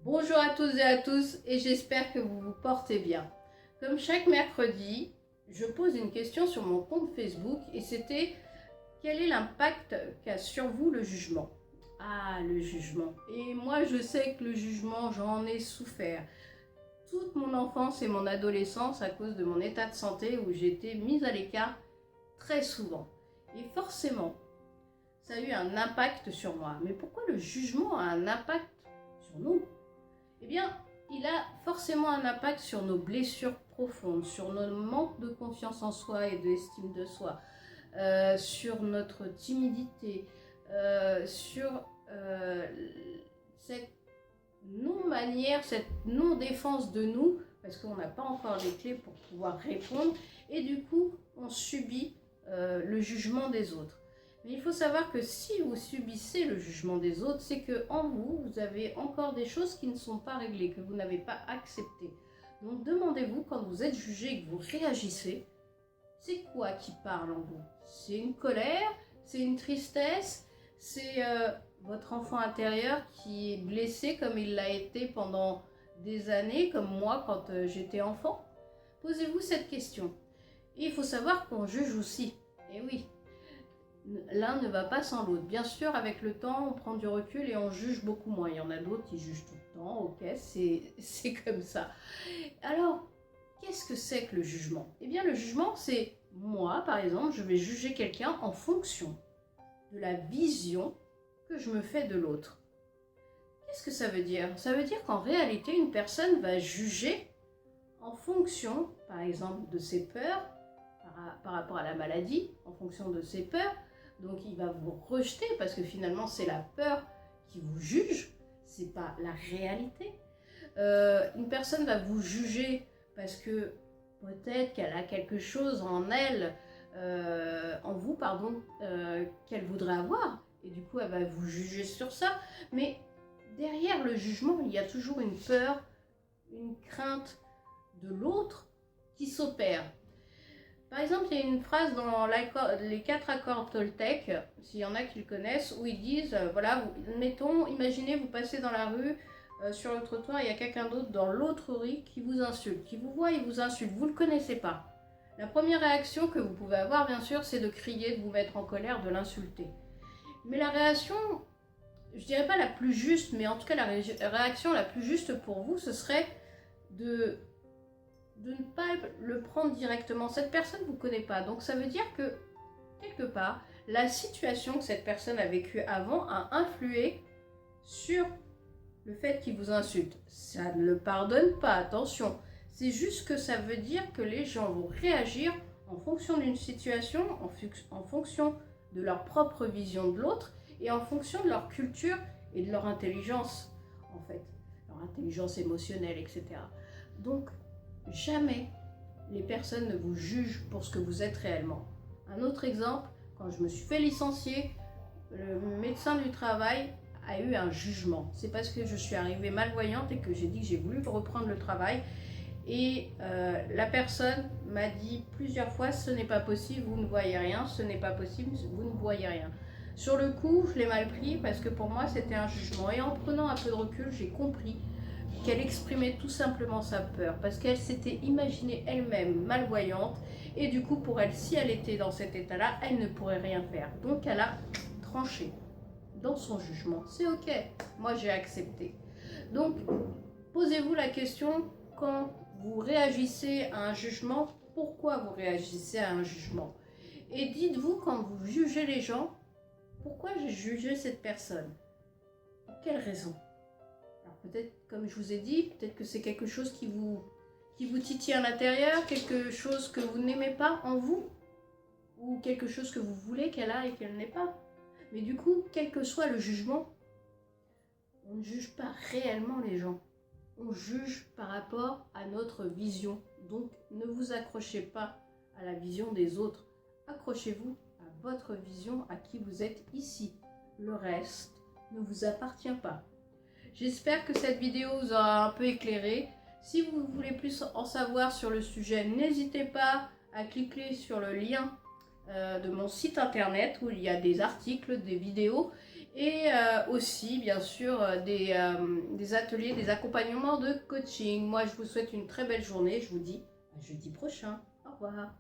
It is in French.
Bonjour à toutes et à tous et j'espère que vous vous portez bien. Comme chaque mercredi, je pose une question sur mon compte Facebook et c'était quel est l'impact qu'a sur vous le jugement? Ah, le jugement. Et moi je sais que le jugement, j'en ai souffert. Toute mon enfance et mon adolescence à cause de mon état de santé où j'étais mise à l'écart très souvent. Et forcément, ça a eu un impact sur moi. Mais pourquoi le jugement a un impact sur nous? Eh bien, il a forcément un impact sur nos blessures profondes, sur notre manque de confiance en soi et d'estime de soi, sur notre timidité, sur cette non-manière, cette non-défense de nous, parce qu'on n'a pas encore les clés pour pouvoir répondre, et du coup, on subit le jugement des autres. Mais il faut savoir que si vous subissez le jugement des autres, c'est que en vous, vous avez encore des choses qui ne sont pas réglées, que vous n'avez pas acceptées. Donc demandez-vous, quand vous êtes jugé et que vous réagissez, c'est quoi qui parle en vous? C'est une colère? C'est une tristesse? C'est votre enfant intérieur qui est blessé comme il l'a été pendant des années, comme moi quand j'étais enfant? Posez-vous cette question. Et il faut savoir qu'on juge aussi. Et oui, l'un ne va pas sans l'autre. Bien sûr, avec le temps, on prend du recul et on juge beaucoup moins. Il y en a d'autres qui jugent tout le temps, ok, c'est comme ça. Alors, qu'est-ce que c'est que le jugement? Eh bien, le jugement, c'est moi, par exemple, je vais juger quelqu'un en fonction de la vision que je me fais de l'autre. Qu'est-ce que ça veut dire? Ça veut dire qu'en réalité, une personne va juger en fonction, par exemple, de ses peurs, par rapport à la maladie, en fonction de ses peurs. Donc il va vous rejeter parce que finalement c'est la peur qui vous juge, c'est pas la réalité. Une personne va vous juger parce que peut-être qu'elle a quelque chose en elle, en vous, pardon, qu'elle voudrait avoir. Et du coup, elle va vous juger sur ça. Mais derrière le jugement, il y a toujours une peur, une crainte de l'autre qui s'opère. Par exemple, il y a une phrase dans les 4 accords Toltec, s'il y en a qui le connaissent, où ils disent, voilà, mettons, imaginez, vous passez dans la rue, sur le trottoir, il y a quelqu'un d'autre dans l'autre rue qui vous insulte, qui vous voit, il vous insulte, vous ne le connaissez pas. La première réaction que vous pouvez avoir, bien sûr, c'est de crier, de vous mettre en colère, de l'insulter. Mais la réaction, je dirais pas la plus juste, mais en tout cas la réaction la plus juste pour vous, ce serait de ne pas le prendre directement. Cette personne ne vous connaît pas, donc ça veut dire que, quelque part, la situation que cette personne a vécue avant a influé sur le fait qu'il vous insulte. Ça ne le pardonne pas, attention. C'est juste que ça veut dire que les gens vont réagir en fonction d'une situation, en fonction de leur propre vision de l'autre et en fonction de leur culture et de leur intelligence, en fait. Leur intelligence émotionnelle, etc. Donc, jamais les personnes ne vous jugent pour ce que vous êtes réellement. Un autre exemple, quand je me suis fait licencier, le médecin du travail a eu un jugement. C'est parce que je suis arrivée malvoyante et que j'ai dit que j'ai voulu reprendre le travail. Et la personne m'a dit plusieurs fois, ce n'est pas possible, vous ne voyez rien, ce n'est pas possible, vous ne voyez rien. Sur le coup, je l'ai mal pris parce que pour moi, c'était un jugement. Et en prenant un peu de recul, j'ai compris qu'elle exprimait tout simplement sa peur, parce qu'elle s'était imaginée elle-même malvoyante, et du coup pour elle, si elle était dans cet état-là, elle ne pourrait rien faire. Donc elle a tranché dans son jugement. C'est ok, moi j'ai accepté. Donc posez-vous la question, quand vous réagissez à un jugement, pourquoi vous réagissez à un jugement? Et dites-vous, quand vous jugez les gens, pourquoi j'ai jugé cette personne? Pour quelle raison? Peut-être, comme je vous ai dit, peut-être que c'est quelque chose qui vous titille à l'intérieur, quelque chose que vous n'aimez pas en vous, ou quelque chose que vous voulez qu'elle a et qu'elle n'ait pas. Mais du coup, quel que soit le jugement, on ne juge pas réellement les gens. On juge par rapport à notre vision. Donc, ne vous accrochez pas à la vision des autres. Accrochez-vous à votre vision, à qui vous êtes ici. Le reste ne vous appartient pas. J'espère que cette vidéo vous aura un peu éclairé. Si vous voulez plus en savoir sur le sujet, n'hésitez pas à cliquer sur le lien de mon site internet où il y a des articles, des vidéos. Et aussi, bien sûr, des ateliers, des accompagnements de coaching. Moi, je vous souhaite une très belle journée. Je vous dis à jeudi prochain. Au revoir.